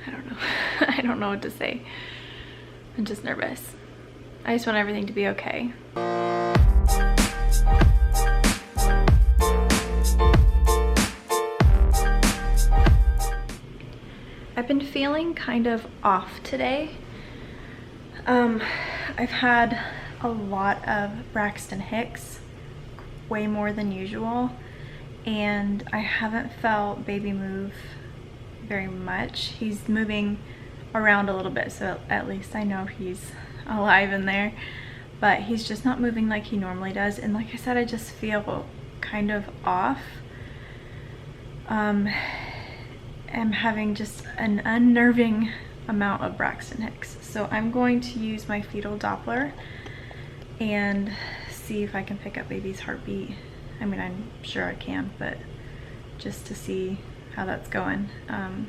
I don't know. I don't know what to say. I'm just nervous. I just want everything to be okay. I've been feeling kind of off today. I've had a lot of Braxton Hicks, way more than usual, and I haven't felt baby move very much. He's moving around a little bit, so at least I know he's alive in there, but he's just not moving like he normally does. And like I said, I just feel kind of off. I'm having just an unnerving amount of Braxton Hicks, so I'm going to use my fetal doppler and see if I can pick up baby's heartbeat. I mean, I'm sure I can, but just to see how that's going. And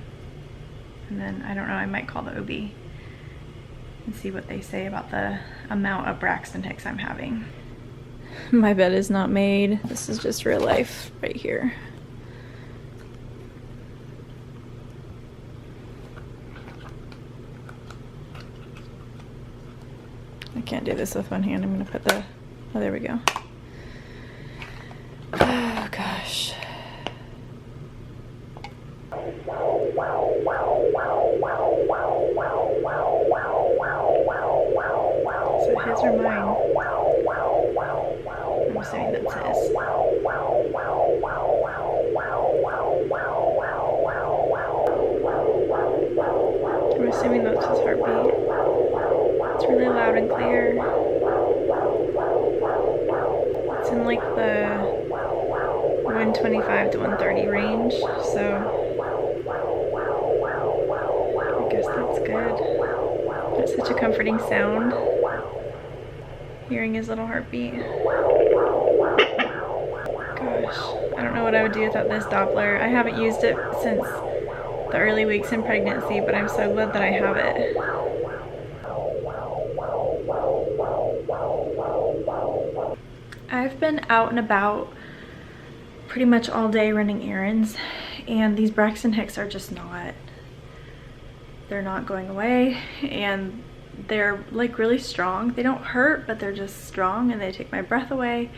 then, I don't know, I might call the OB and see what they say about the amount of Braxton Hicks I'm having. My bed is not made. This is just real life right here. I can't do this with one hand. I'm gonna put the, oh, there we go. Oh gosh. So his or mine? I'm assuming that's his. I'm assuming that's his heartbeat. It's really loud and clear. It's in like the 125 to 130 range, so I guess that's good. It's such a comforting sound, hearing his little heartbeat. Gosh, I don't know what I would do without this Doppler. I haven't used it since the early weeks in pregnancy, but I'm so glad that I have it. I've been out and about pretty much all day running errands, and these Braxton Hicks are just not, they're not going away, and they're like really strong. They don't hurt, but they're just strong and they take my breath away.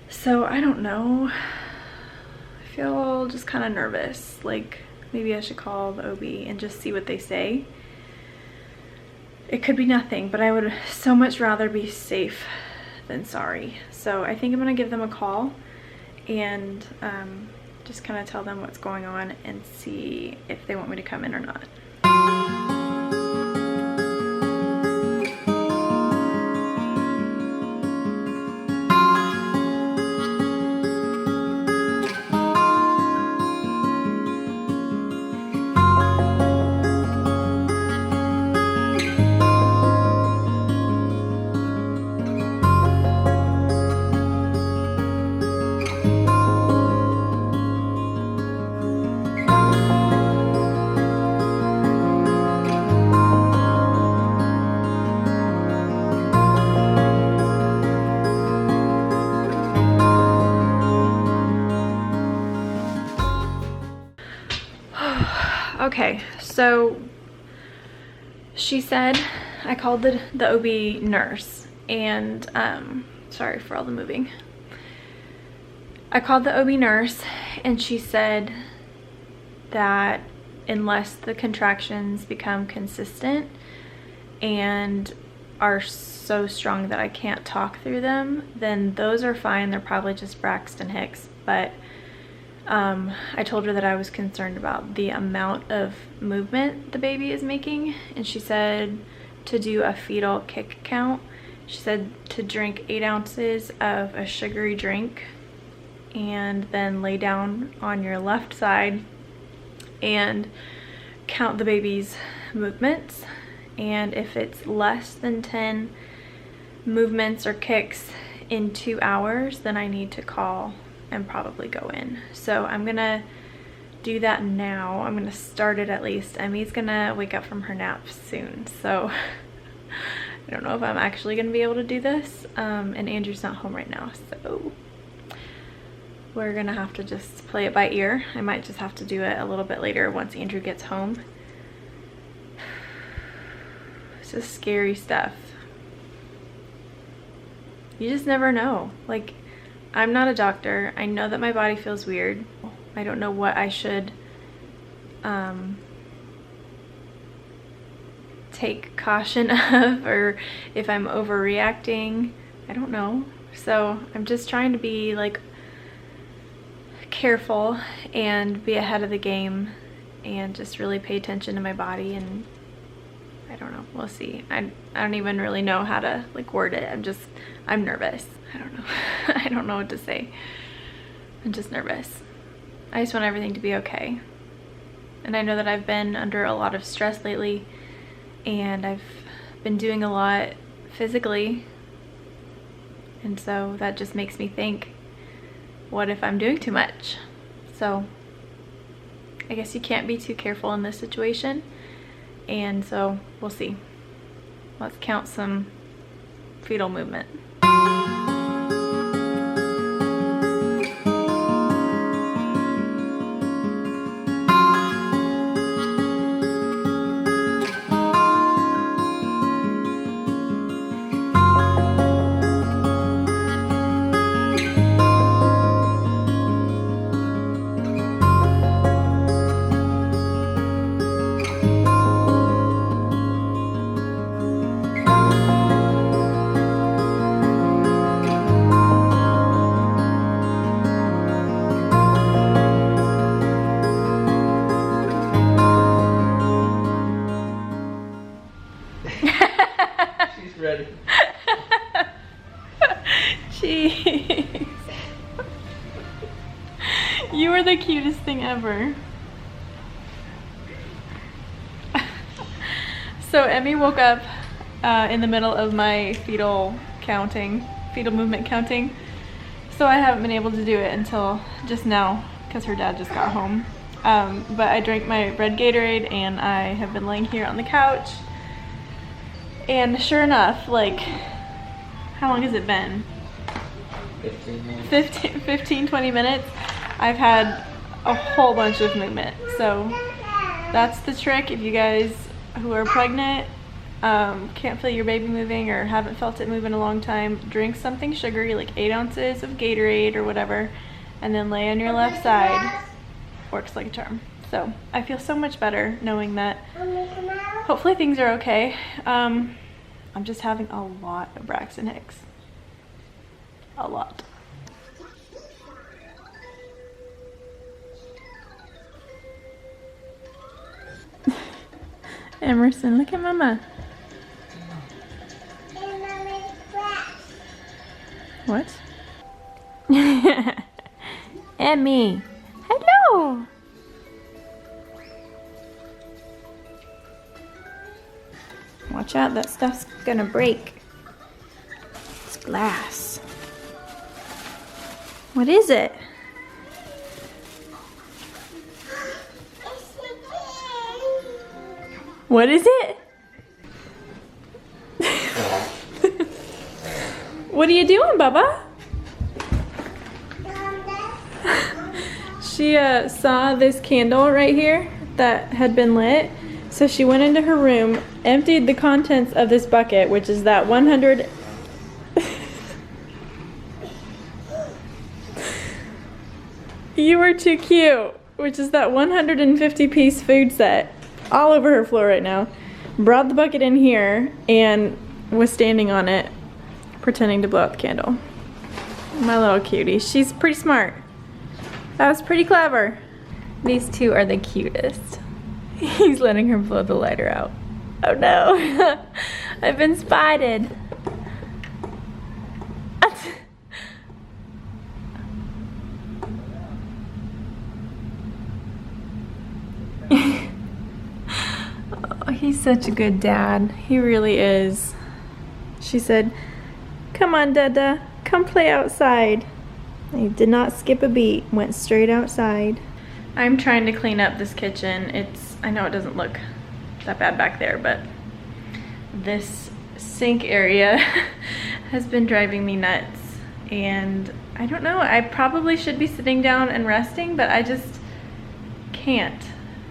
So I don't know. I feel just kind of nervous. Like maybe I should call the OB and just see what they say. It could be nothing, but I would so much rather be safe than sorry. So I think I'm gonna give them a call and just kind of tell them what's going on and see if they want me to come in or not. Okay, so she said, I called the OB nurse, and sorry for all the moving. I called the OB nurse and she said that unless the contractions become consistent and are so strong that I can't talk through them, then those are fine. They're probably just Braxton Hicks, but I told her that I was concerned about the amount of movement the baby is making, and she said to do a fetal kick count. She said to drink 8 ounces of a sugary drink and then lay down on your left side and count the baby's movements, and if it's less than 10 movements or kicks in 2 hours, then I need to call and probably go in. So I'm gonna do that now. I'm gonna start it at least. Emmy's gonna wake up from her nap soon, so I don't know if I'm actually gonna be able to do this, and Andrew's not home right now, so we're gonna have to just play it by ear. I might just have to do it a little bit later once Andrew gets home. It's just scary stuff. You just never know. Like, I'm not a doctor. I know that my body feels weird. I don't know what I should take caution of, or if I'm overreacting. I don't know. So I'm just trying to be like careful and be ahead of the game and just really pay attention to my body. And I don't know, we'll see. I don't even really know how to like word it. I'm nervous. I don't know. I don't know what to say. I'm just nervous. I just want everything to be okay. And I know that I've been under a lot of stress lately, and I've been doing a lot physically. And so that just makes me think, what if I'm doing too much? So I guess you can't be too careful in this situation. And so we'll see. Let's count some fetal movement. She's ready. Jeez. You are the cutest thing ever. So Emmy woke up in the middle of my fetal movement counting. So I haven't been able to do it until just now because her dad just got home. But I drank my red Gatorade and I have been laying here on the couch. And sure enough, like, how long has it been? 15 minutes. 15, 20 minutes. I've had a whole bunch of movement. So that's the trick. If you guys who are pregnant can't feel your baby moving or haven't felt it move in a long time, drink something sugary, like 8 ounces of Gatorade or whatever, and then lay on your left side. Works like a charm. So I feel so much better knowing that hopefully things are okay. I'm just having a lot of Braxton Hicks. A lot. Emerson, look at Mama. What? Emmy, hello. Watch out, that stuff's gonna break. It's glass. What is it? What is it? What are you doing, Bubba? She saw this candle right here that had been lit. So she went into her room, emptied the contents of this bucket, which is that 100... You are too cute, which is that 150-piece food set, all over her floor right now. Brought the bucket in here and was standing on it, pretending to blow out the candle. My little cutie. She's pretty smart. That was pretty clever. These two are the cutest. He's letting her blow the lighter out. Oh no. I've been spotted. Oh, he's such a good dad. He really is. She said, "Come on, Dada. Come play outside." He did not skip a beat. Went straight outside. I'm trying to clean up this kitchen. I know it doesn't look that bad back there, but this sink area has been driving me nuts. And I don't know, I probably should be sitting down and resting, but I just can't.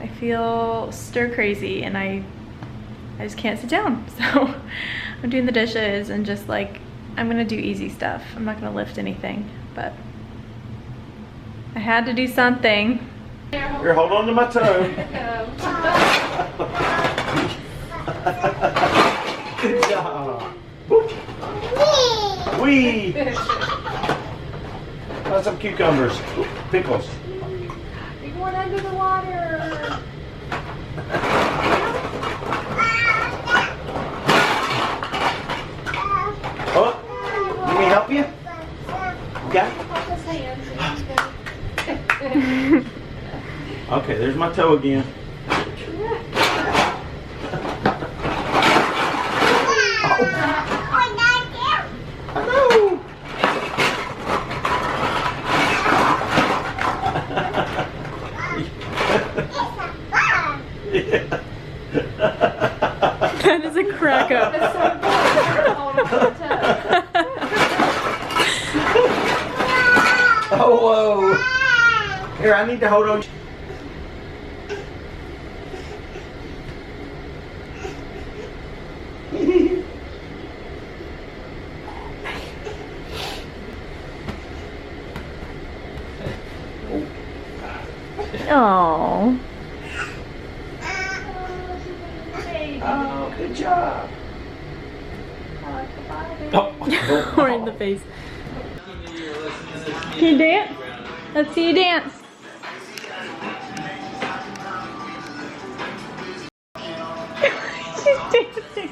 I feel stir crazy and I I just can't sit down. So I'm doing the dishes and just like, I'm gonna do easy stuff. I'm not gonna lift anything, but I had to do something. Here, hold on to my toe. Good job. Wee! Got some cucumbers. Pickles. You're going under the water. Oh, let me help you? Okay. Okay, there's my toe again. That is a crack up. Oh, whoa. Here, I need to hold on. Oh. Oh, good job. Or in the face. Can you dance? Let's see you dance. She's dancing.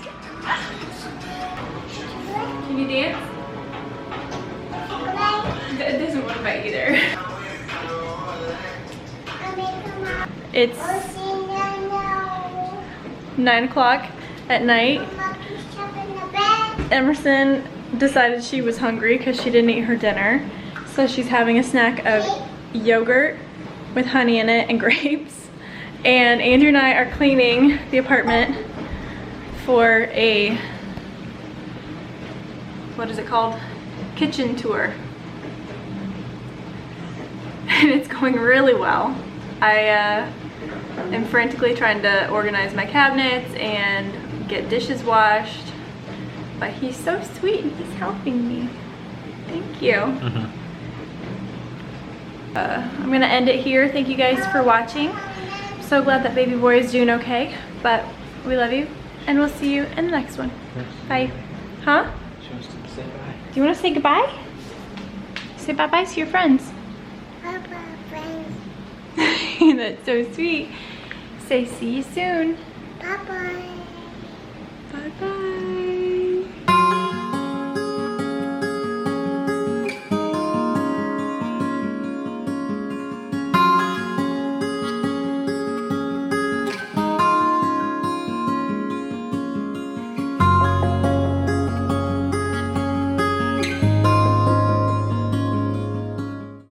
Can you dance? It doesn't want to bite either. It's 9 o'clock at night. Emerson decided she was hungry because she didn't eat her dinner. So she's having a snack of yogurt with honey in it and grapes. And Andrew and I are cleaning the apartment for a, what is it called? Kitchen tour. And it's going really well. I am frantically trying to organize my cabinets and get dishes washed. But he's so sweet and he's helping me. Thank you. I'm gonna end it here. Thank you guys for watching. I'm so glad that baby boy is doing okay. But we love you and we'll see you in the next one. Bye. Huh? She wants to say bye. Do you want to say goodbye? Say bye-bye to your friends. Bye-bye, friends. That's so sweet. Say see you soon. Bye-bye. Bye-bye.